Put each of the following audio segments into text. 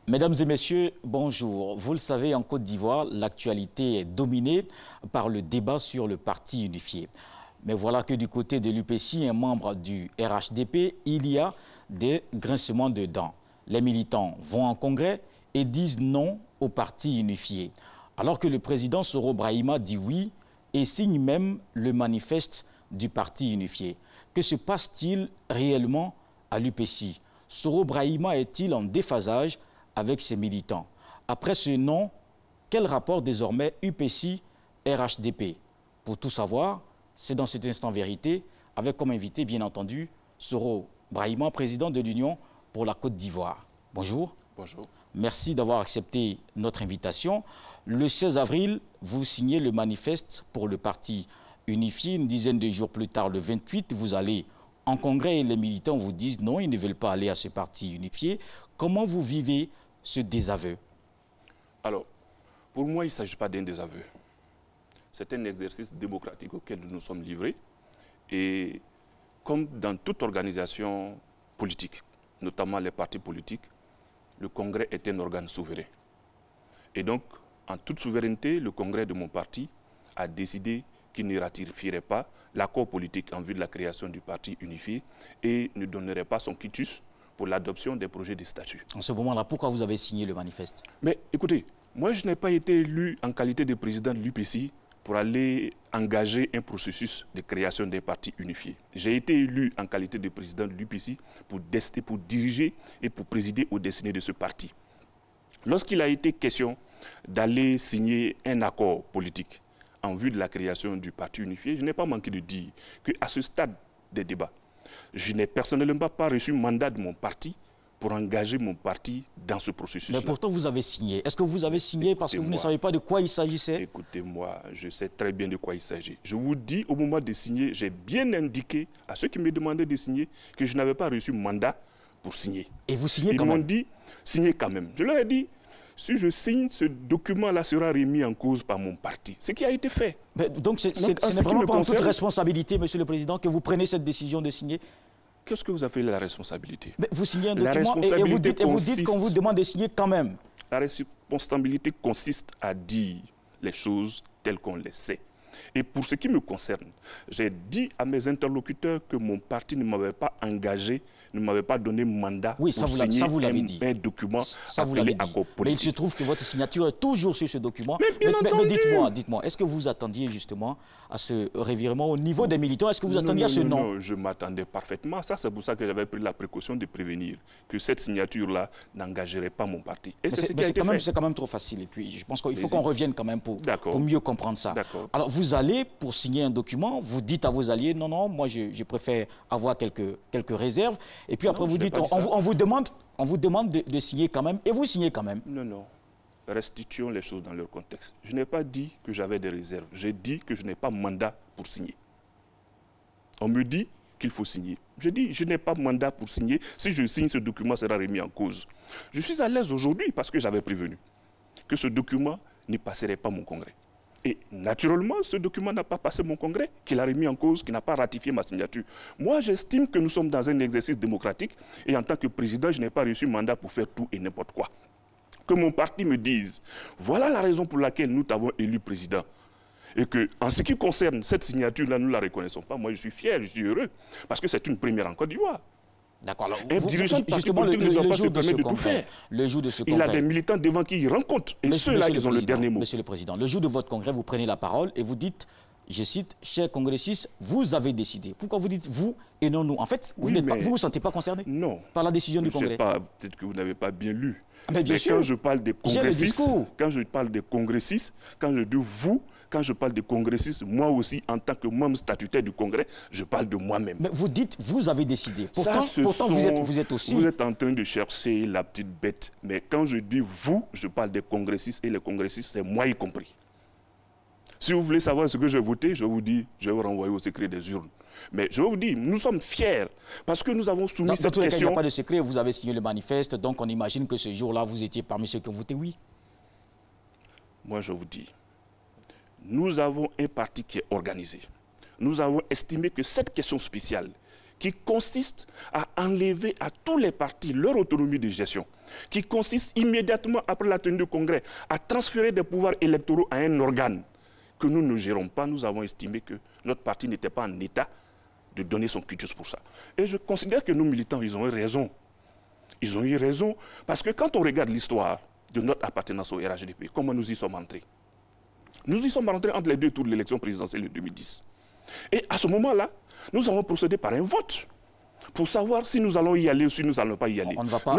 Mesdames et messieurs, bonjour. Vous le savez, en Côte d'Ivoire, l'actualité est dominée par le débat sur le parti unifié. Mais voilà que du côté de l'UPC, un membre du RHDP, il y a des grincements de dents. Les militants vont en congrès et disent non au parti unifié. Alors que le président Soro Brahima dit oui et signe même le manifeste du parti unifié. Que se passe-t-il réellement à l'UPC? Soro Brahima est-il en déphasage avec ses militants? Après ce non, quel rapport désormais UPC-RHDP? Pour tout savoir, c'est dans cet instant vérité, avec comme invité, bien entendu, Soro Brahima, président de l'Union pour la Côte d'Ivoire. Bonjour. Bonjour. Merci d'avoir accepté notre invitation. Le 16 avril, vous signez le manifeste pour le parti unifié. Une dizaine de jours plus tard, le 28, vous allez en congrès et les militants vous disent non, ils ne veulent pas aller à ce parti unifié. Comment vous vivez ce désaveu? Alors, pour moi, il ne s'agit pas d'un désaveu. C'est un exercice démocratique auquel nous nous sommes livrés. Et comme dans toute organisation politique, notamment les partis politiques, le Congrès est un organe souverain. Et donc, en toute souveraineté, le Congrès de mon parti a décidé qu'il ne ratifierait pas l'accord politique en vue de la création du parti unifié et ne donnerait pas son quitus pour l'adoption des projets de statut. En ce moment-là, pourquoi vous avez signé le manifeste? Mais écoutez, moi je n'ai pas été élu en qualité de président de l'UPC pour aller engager un processus de création des partis unifiés. J'ai été élu en qualité de président de l'UPC pour diriger et pour présider aux destinées de ce parti. Lorsqu'il a été question d'aller signer un accord politique en vue de la création du parti unifié, je n'ai pas manqué de dire qu'à ce stade des débats, je n'ai personnellement pas reçu mandat de mon parti pour engager mon parti dans ce processus-là. Mais pourtant, vous avez signé. Est-ce que vous avez signé parce que vous ne savez pas de quoi il s'agissait? Écoutez-moi, je sais très bien de quoi il s'agit. Je vous dis, au moment de signer, j'ai bien indiqué à ceux qui me demandaient de signer que je n'avais pas reçu mandat pour signer. Et vous signez quand même? Ils m'ont dit, signez quand même. Je leur ai dit, si je signe, ce document-là sera remis en cause par mon parti. Ce qui a été fait. Mais donc, ce n'est vraiment pas en toute responsabilité, Monsieur le Président, que vous prenez cette décision de signer? Qu'est-ce que vous avez la responsabilité? Mais vous signez un document et vous dites qu'on vous demande de signer quand même. La responsabilité consiste à dire les choses telles qu'on les sait. Et pour ce qui me concerne, j'ai dit à mes interlocuteurs que mon parti ne m'avait pas engagé, ne m'avait pas donné mandat pour signer un document appelé accord politique. Mais il se trouve que votre signature est toujours sur ce document. Mais dites-moi, est-ce que vous attendiez justement à ce revirement au niveau des militants? Est-ce que vous attendiez à ce nom? Non, je m'attendais parfaitement à ça. C'est pour ça que j'avais pris la précaution de prévenir que cette signature-là n'engagerait pas mon parti. Et c'est quand même trop facile. Et puis, je pense qu'il faut qu'on revienne quand même pour mieux comprendre ça. Alors, vous allez pour signer un document, vous dites à vos alliés, non, moi je préfère avoir quelques réserves. Et puis après, vous dites, on vous demande de signer quand même, et vous signez quand même. Non. Restituons les choses dans leur contexte. Je n'ai pas dit que j'avais des réserves. J'ai dit que je n'ai pas mandat pour signer. On me dit qu'il faut signer. Je dis, je n'ai pas mandat pour signer. Si je signe, ce document sera remis en cause. Je suis à l'aise aujourd'hui parce que j'avais prévenu que ce document ne passerait pas mon congrès. Et naturellement, ce document n'a pas passé mon congrès, qu'il a remis en cause, qu'il n'a pas ratifié ma signature. Moi, j'estime que nous sommes dans un exercice démocratique et en tant que président, je n'ai pas reçu mandat pour faire tout et n'importe quoi. Que mon parti me dise, voilà la raison pour laquelle nous t'avons élu président. Et que, en ce qui concerne cette signature-là, nous ne la reconnaissons pas. Moi, je suis fier, je suis heureux, parce que c'est une première en Côte d'Ivoire. D'accord. Un dirigeant de parti politique ne doit pas se permettre de tout faire. Le jour de ce congrès, il a des militants devant qui il rencontre. Et ceux-là, ils ont le dernier mot. Monsieur le Président, le jour de votre congrès, vous prenez la parole et vous dites, je cite, chers congressistes, vous avez décidé. Pourquoi vous dites vous et non nous? En fait, vous ne vous sentez pas concerné par la décision du congrès? Peut-être que vous n'avez pas bien lu. Mais bien sûr. Quand je parle des congressistes, quand je dis vous, quand je parle de congressistes, moi aussi, en tant que membre statutaire du Congrès, je parle de moi-même. Mais vous dites, vous avez décidé. Pourtant vous êtes aussi... Vous êtes en train de chercher la petite bête. Mais quand je dis vous, je parle des congressistes. Et les congressistes, c'est moi y compris. Si vous voulez savoir ce que je vais voter, je vais vous dire, je vais vous renvoyer au secret des urnes. Mais je vais vous dire, nous sommes fiers parce que nous avons soumis cette question... Il n'y a pas de secret, vous avez signé le manifeste, donc on imagine que ce jour-là, vous étiez parmi ceux qui ont voté oui. Moi, je vous dis, nous avons un parti qui est organisé. Nous avons estimé que cette question spéciale qui consiste à enlever à tous les partis leur autonomie de gestion, qui consiste immédiatement après la tenue du congrès à transférer des pouvoirs électoraux à un organe que nous ne gérons pas. Nous avons estimé que notre parti n'était pas en état de donner son cutus pour ça. Et je considère que nos militants, ils ont eu raison. Ils ont eu raison parce que quand on regarde l'histoire de notre appartenance au RHDP, comment nous y sommes entrés? Nous y sommes rentrés entre les deux tours de l'élection présidentielle de 2010. Et à ce moment-là, nous avons procédé par un vote pour savoir si nous allons y aller ou si nous n'allons pas y aller. On ne va pas,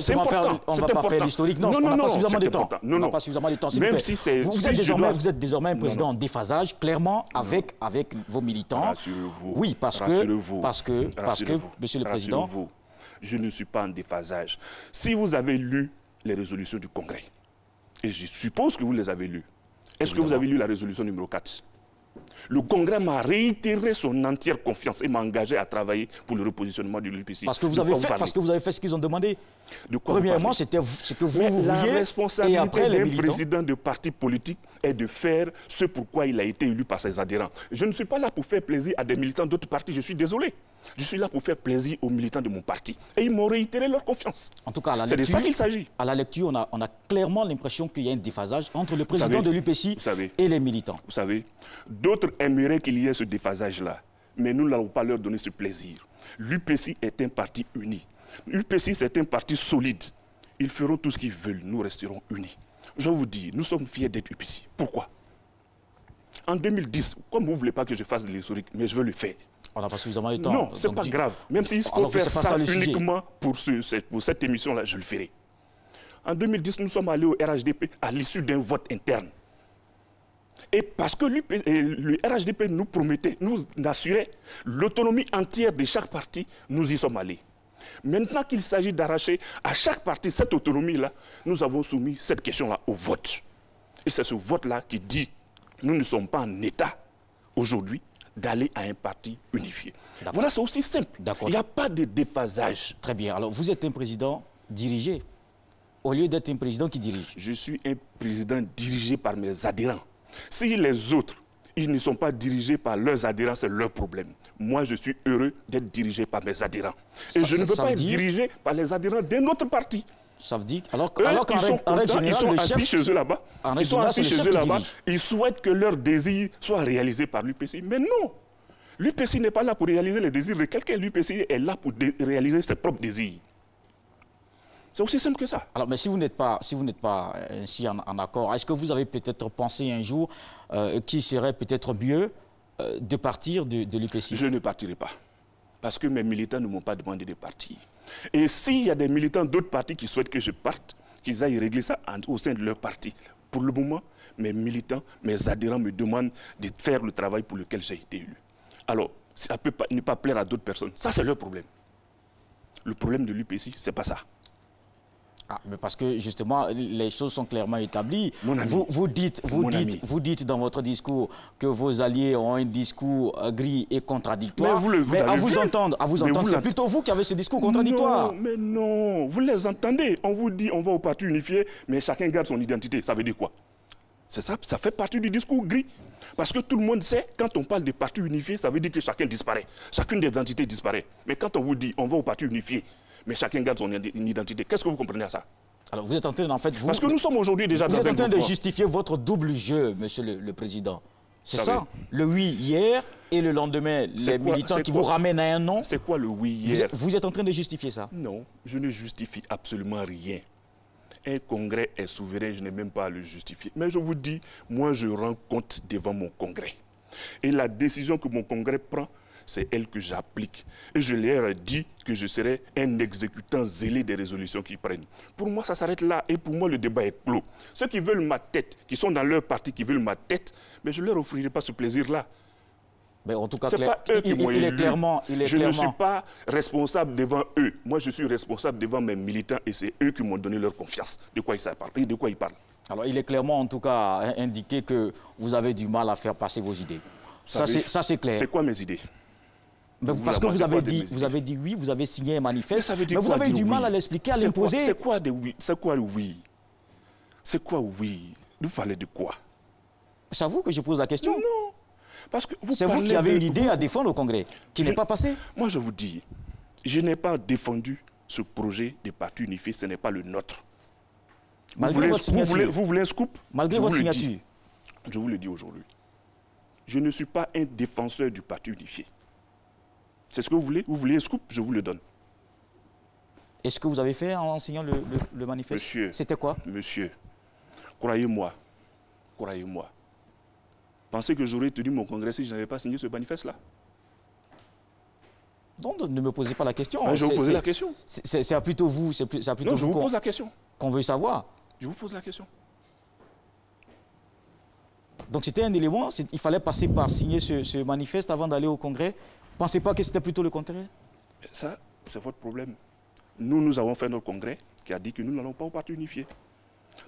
c'est important. On ne va pas faire l'historique. Non, on n'a pas suffisamment de temps. On n'a pas suffisamment de temps. Même si c'est... Vous êtes désormais un président en déphasage, clairement, avec vos militants. Rassurez-vous. Oui, parce que, Monsieur le Président... Je ne suis pas en déphasage. Si vous avez lu les résolutions du Congrès, et je suppose que vous les avez lues, est-ce que vous avez lu la résolution numéro 4? Le Congrès m'a réitéré son entière confiance et m'a engagé à travailler pour le repositionnement de l'UPC. Parce que vous avez fait ce qu'ils ont demandé. De quoi Premièrement, c'était ce que vous vouliez. La responsabilité d'un militants... président de parti politique est de faire ce pourquoi il a été élu par ses adhérents. Je ne suis pas là pour faire plaisir à des militants d'autres partis, je suis désolé. Je suis là pour faire plaisir aux militants de mon parti. Et ils m'ont réitéré leur confiance. En tout cas, c'est de ça qu'il s'agit. À la lecture, on a clairement l'impression qu'il y a un déphasage entre le président de l'UPC et les militants. Vous savez, d'autres aimeraient qu'il y ait ce déphasage-là, mais nous n'allons pas leur donner ce plaisir. L'UPC est un parti uni. L'UPC, c'est un parti solide. Ils feront tout ce qu'ils veulent, nous resterons unis. Je vous dis, nous sommes fiers d'être UPC. Pourquoi? En 2010, comme vous ne voulez pas que je fasse de l'historique, mais je veux le faire. On n'a pas suffisamment de temps. Non, ce n'est pas grave. Même s'il faut faire ça uniquement pour cette émission-là, je le ferai. En 2010, nous sommes allés au RHDP à l'issue d'un vote interne. Et parce que le RHDP nous promettait, nous assurait l'autonomie entière de chaque parti, nous y sommes allés. Maintenant qu'il s'agit d'arracher à chaque parti cette autonomie-là, nous avons soumis cette question-là au vote. Et c'est ce vote-là qui dit nous ne sommes pas en état aujourd'hui d'aller à un parti unifié. Voilà, c'est aussi simple. Il n'y a pas de déphasage. Très bien. Alors, vous êtes un président dirigé, au lieu d'être un président qui dirige. Je suis un président dirigé par mes adhérents. Si les autres, ils ne sont pas dirigés par leurs adhérents, c'est leur problème. Moi, je suis heureux d'être dirigé par mes adhérents. Et je ne veux pas être dirigé par les adhérents d'un autre parti. Ça veut dire, ils sont assis chez eux là-bas. Ils sont assis chez eux là-bas. Ils souhaitent que leurs désirs soient réalisés par l'UPC. Mais non, l'UPC n'est pas là pour réaliser les désirs de quelqu'un. L'UPC est là pour réaliser ses propres désirs. C'est aussi simple que ça. Alors, mais si vous n'êtes pas ainsi en accord, est-ce que vous avez peut-être pensé un jour qu'il serait peut-être mieux de partir de l'UPC? Je ne partirai pas. Parce que mes militants ne m'ont pas demandé de partir. Et s'il y a des militants d'autres partis qui souhaitent que je parte, qu'ils aillent régler ça au sein de leur parti. Pour le moment, mes militants, mes adhérents me demandent de faire le travail pour lequel j'ai été élu. Alors, ça peut ne pas plaire à d'autres personnes. Ça, c'est leur problème. Le problème de l'UPC, c'est pas ça. Ah, mais parce que justement, les choses sont clairement établies. Mon ami, vous dites dans votre discours que vos alliés ont un discours gris et contradictoire. Mais à vous entendre, c'est plutôt vous qui avez ce discours contradictoire. Non, mais non, vous les entendez. On vous dit on va au parti unifié, mais chacun garde son identité. Ça veut dire quoi? C'est ça, ça fait partie du discours gris. Parce que tout le monde sait, quand on parle de parti unifié, ça veut dire que chacun disparaît. Chacune des entités disparaît. Mais quand on vous dit on va au parti unifié, mais chacun garde son identité. Qu'est-ce que vous comprenez à ça? Alors vous êtes en train, en fait, parce que nous sommes aujourd'hui déjà dans un Vous êtes en train de justifier votre double jeu, Monsieur le Président. C'est ça? Le oui hier et le lendemain, les militants qui vous ramènent à un non. C'est quoi le oui hier? Vous êtes en train de justifier ça? Non, je ne justifie absolument rien. Un congrès est souverain, je n'ai même pas à le justifier. Mais je vous dis, moi je rends compte devant mon congrès. Et la décision que mon congrès prend, c'est elle que j'applique. Et je leur ai dit que je serai un exécutant zélé des résolutions qu'ils prennent. Pour moi, ça s'arrête là. Et pour moi, le débat est clos. Ceux qui veulent ma tête, qui sont dans leur parti, qui veulent ma tête, mais je ne leur offrirai pas ce plaisir-là. Mais en tout cas, il est clairement... Je ne suis pas responsable devant eux. Moi, je suis responsable devant mes militants et c'est eux qui m'ont donné leur confiance. De quoi ils parlent? Alors, il est clairement, en tout cas, indiqué que vous avez du mal à faire passer vos idées. Ça, c'est clair. C'est quoi mes idées? Mais parce que vous avez dit oui, vous avez signé un manifeste, mais vous avez eu du mal à l'expliquer, à l'imposer. C'est quoi de oui? C'est quoi oui? C'est quoi oui? Vous parlez de quoi? C'est à vous que je pose la question. Non. Parce que c'est vous qui avez une idée à défendre au Congrès, qui n'est pas passée. Moi, je vous dis, je n'ai pas défendu ce projet des partis unifiés, ce n'est pas le nôtre. Malgré votre signature. Vous voulez un scoop? Malgré votre signature. Je vous le dis aujourd'hui. Je ne suis pas un défenseur du parti unifié. C'est ce que vous voulez? Vous voulez un scoop? Je vous le donne. Et ce que vous avez fait en signant le manifeste? Monsieur. C'était quoi? Monsieur, croyez-moi, pensez que j'aurais tenu mon congrès si je n'avais pas signé ce manifeste-là? Non, ne me posez pas la question. Je vais vous poser la question. C'est plutôt vous, non, je vous pose la question. Qu'on veut savoir. Je vous pose la question. Donc c'était un élément, il fallait passer par signer ce manifeste avant d'aller au Congrès. Pensez pas que c'était plutôt le contraire? Ça, c'est votre problème. Nous avons fait notre congrès qui a dit que nous n'allons pas au parti unifié.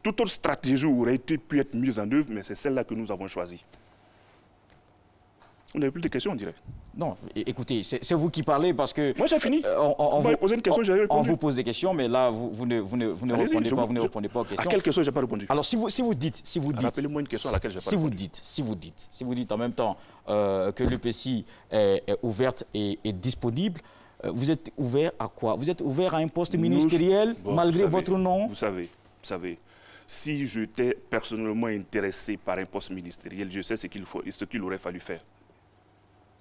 Toute autre stratégie aurait pu être mise en œuvre, mais c'est celle-là que nous avons choisie. On n'avait plus de questions, on dirait. Non, écoutez, c'est vous qui parlez parce que... Moi, j'ai fini. On vous poser une question, j'ai répondu. On vous pose des questions, mais là, vous ne répondez pas aux questions. À quelle question je n'ai pas répondu? Alors, si vous dites... Rappelez-moi une question à laquelle je n'ai pas répondu. Si vous dites en même temps que l'UPC est ouverte et disponible, vous êtes ouvert à quoi? Vous êtes ouvert à un poste ministériel malgré votre nom? Vous savez, si j'étais personnellement intéressé par un poste ministériel, je sais ce qu'il aurait fallu faire.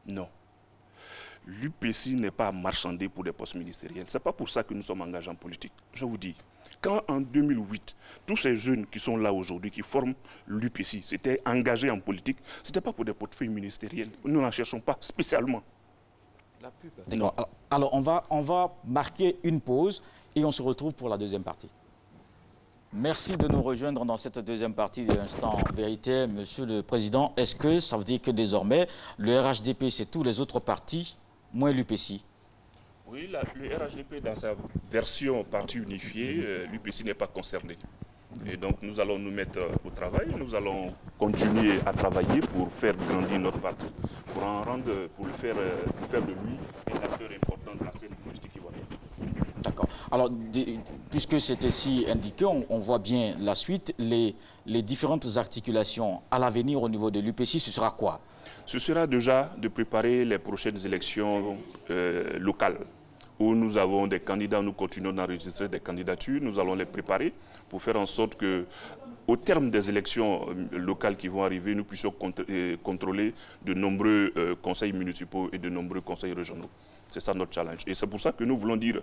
Non. L'UPC n'est pas marchandé pour des postes ministériels. Ce n'est pas pour ça que nous sommes engagés en politique. Je vous dis, quand en 2008, tous ces jeunes qui sont là aujourd'hui, qui forment l'UPC, s'étaient engagés en politique, ce n'était pas pour des portefeuilles ministériels. Nous n'en cherchons pas spécialement. D'accord. Alors, on va marquer une pause et on se retrouve pour la deuxième partie. Merci de nous rejoindre dans cette deuxième partie de l'Instant Vérité. Monsieur le Président, est-ce que ça veut dire que désormais, le RHDP, c'est tous les autres partis, moins l'UPC? Oui, le RHDP, dans sa version parti unifié, l'UPC n'est pas concerné. Et donc, nous allons nous mettre au travail, nous allons continuer à travailler pour faire grandir notre parti, pour faire de lui un acteur important de la scène politique ivoirienne. D'accord. Alors, puisque c'est ainsi indiqué, on voit bien la suite. Les différentes articulations à l'avenir au niveau de l'UPC, ce sera quoi? Ce sera déjà de préparer les prochaines élections locales, où nous avons des candidats, nous continuons d'enregistrer des candidatures, nous allons les préparer pour faire en sorte que, au terme des élections locales qui vont arriver, nous puissions contrôler de nombreux conseils municipaux et de nombreux conseils régionaux. C'est ça notre challenge. Et c'est pour ça que nous voulons dire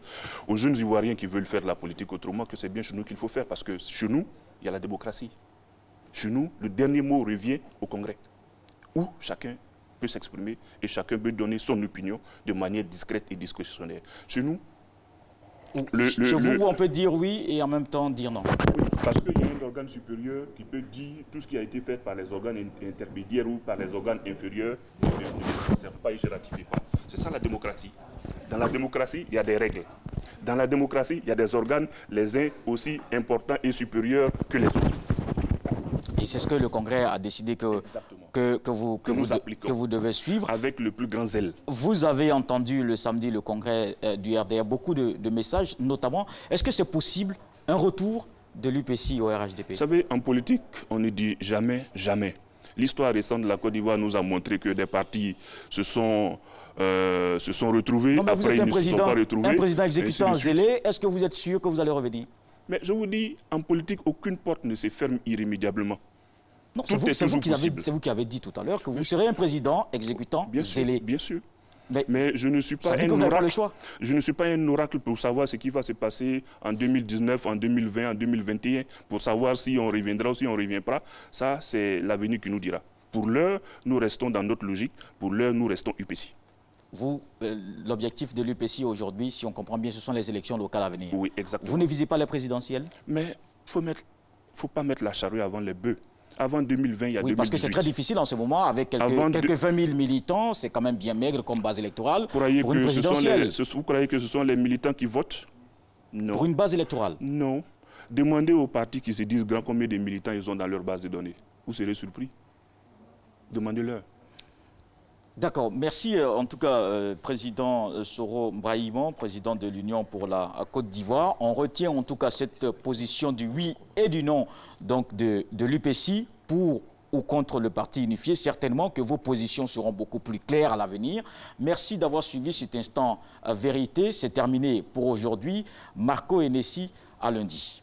aux jeunes Ivoiriens qui veulent faire de la politique autrement que c'est bien chez nous qu'il faut faire. Parce que chez nous, il y a la démocratie. Chez nous, le dernier mot revient au Congrès, où chacun peut s'exprimer et chacun peut donner son opinion de manière discrète et discrétionnaire. Chez nous, chez vous, on peut dire oui et en même temps dire non. Oui, parce qu'il y a un organe supérieur qui peut dire tout ce qui a été fait par les organes intermédiaires ou par les organes inférieurs ne me concerne pas et je ne ratifie pas. C'est ça la démocratie. Dans la démocratie, il y a des règles. Dans la démocratie, il y a des organes, les uns aussi importants et supérieurs que les autres. Et c'est ce que le Congrès a décidé que vous devez suivre. Avec le plus grand zèle. Vous avez entendu le samedi le Congrès du RDR, beaucoup de messages, notamment. Est-ce que c'est possible un retour de l'UPC au RHDP? Vous savez, en politique, on ne dit jamais, jamais. L'histoire récente de la Côte d'Ivoire nous a montré que des partis se sont retrouvés, non, après ils ne se sont pas retrouvés. Un président exécutant zélé, est-ce que vous êtes sûr que vous allez revenir? Mais je vous dis, en politique, aucune porte ne se ferme irrémédiablement. Non, c'est vous qui avez dit tout à l'heure que vous serez un président exécutant zélé. Bien sûr. Mais je ne suis pas un oracle. Je ne suis pas un oracle pour savoir ce qui va se passer en 2019, en 2020, en 2021, pour savoir si on reviendra ou si on ne revient pas. Ça, c'est l'avenir qui nous dira. Pour l'heure, nous restons dans notre logique. Pour l'heure, nous restons UPC. Vous, l'objectif de l'UPC aujourd'hui, si on comprend bien, ce sont les élections locales à venir. Oui, exactement. Vous ne visez pas les présidentielles? Mais il ne faut pas mettre la charrue avant les bœufs. Avant 2020, il y a 2018. Parce que c'est très difficile en ce moment, avec quelques 20 000 militants, c'est quand même bien maigre comme base électorale pour une présidentielle. Vous croyez que ce sont les militants qui votent? Non. Pour une base électorale? Non. Demandez aux partis qui se disent grands combien de militants ils ont dans leur base de données. Vous serez surpris. Demandez-leur. D'accord. Merci en tout cas, Président Soro Brahimon, président de l'Union pour la Côte d'Ivoire. On retient en tout cas cette position du oui et du non donc de l'UPC pour ou contre le parti unifié. Certainement que vos positions seront beaucoup plus claires à l'avenir. Merci d'avoir suivi cet instant vérité. C'est terminé pour aujourd'hui. Marco et Nessi, à lundi.